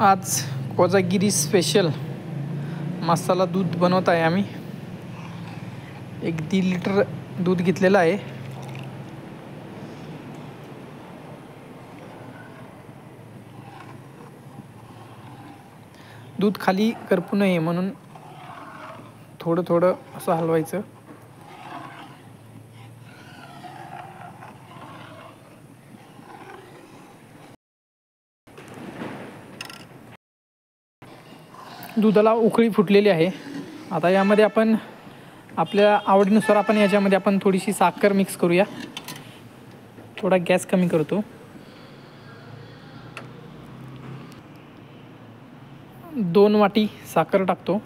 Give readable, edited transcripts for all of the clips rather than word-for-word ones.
आज कोजागिरी स्पेशल मसाला दूध बनवत आहे आम्ही। 1.5 लिटर दूध घेतलेलं आहे। दूध खाली करपू नये म्हणून थोडं थोडं असं हलवायचं। दुधाला उकळी फुटलेली आहे। आता यामध्ये आपण आपल्या आवडीनुसार आपण याच्यामध्ये आपण थोडीशी साखर मिक्स करूया। थोडा गॅस कमी करतो। 2 वाटी साखर टाकतो।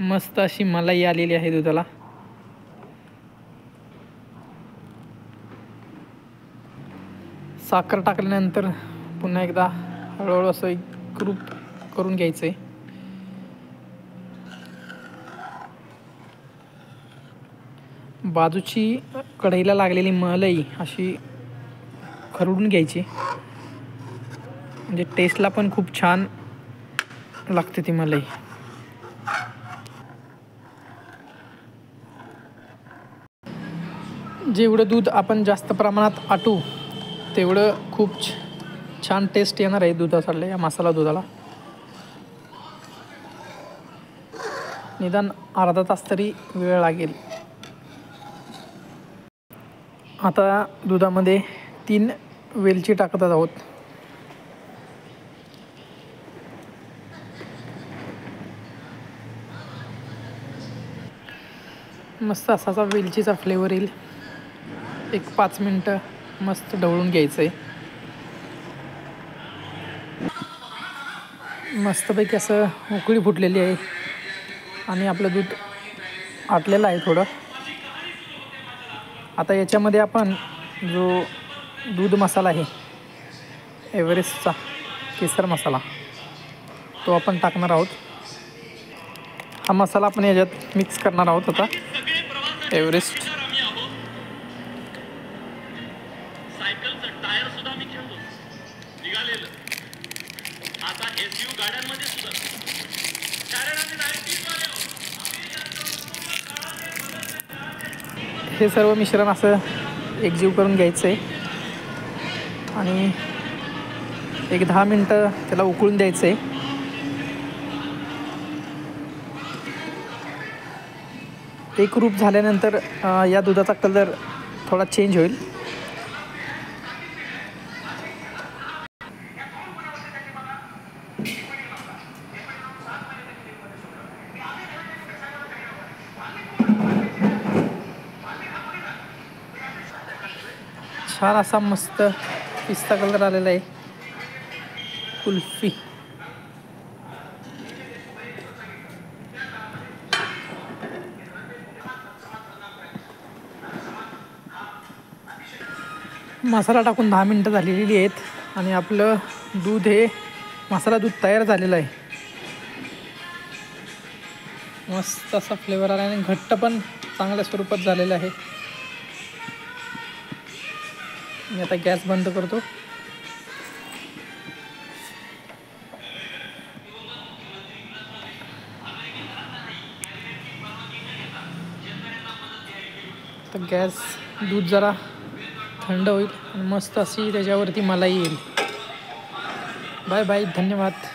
मस्त अशी मलाई आलेली आहे दुधाला। साखर टाकल्यानंतर पुन्हा एकदा हळूहळू असं एकरूप करून घ्यायचं आहे। बाजूची कढईला लागलेली मलाई अशी खरडून घ्यायची, म्हणजे टेस्टला पण खूप छान लागते ती मलाई। जेवढं दूध आपण जास्त प्रमाणात आटू तेवढं खूप छान टेस्ट येणार आहे दुधासाठी, या मसाला दुधाला। निदान अर्धा तास तरी वेळ लागेल। आता दुधामध्ये 3 वेलची टाकत आहोत। मस्त असा वेलचीचा फ्लेवर येईल। 5 मिनटं मस्त ढवळून घ्यायचं आहे। मस्तपैकी असं उकळी फुटलेली आहे आणि आपलं दूध आटलेलं आहे थोडं। आता याच्यामध्ये आपण जो दूध मसाला आहे एव्हरेस्टचा केसर मसाला, तो आपण टाकणार आहोत। हा मसाला आपण याच्यात मिक्स करणार आहोत। आता एव्हरेस्ट टायर सुद्धा मी खेळतो निघालेलं आता एसयू गाड्यांमध्ये सुद्धा, कारण आम्ही 90s वाले आहोत। हे सर्व मिश्रण असं एकजीव करून घ्यायचं आहे आणि 10 मिनटं त्याला उकळून द्यायचं आहे। एकरूप झाल्यानंतर या दुधाचा कलर थोडा चेंज होईल। छान असा मस्त पिस्ता कलर आलेला आहे। कुल्फी मसाला टाकून 10 मिनटं झालेली आहेत आणि आपलं दूध हे मसाला दूध तयार झालेलं आहे। मस्त असा फ्लेवर आला आणि घट्ट पण चांगल्या स्वरूपात झालेलं आहे। मी आता गॅस बंद करतो। तर गॅस दूध जरा थंड होईल आणि मस्त अशी त्याच्यावरती मलाई येईल। बाय बाय, धन्यवाद।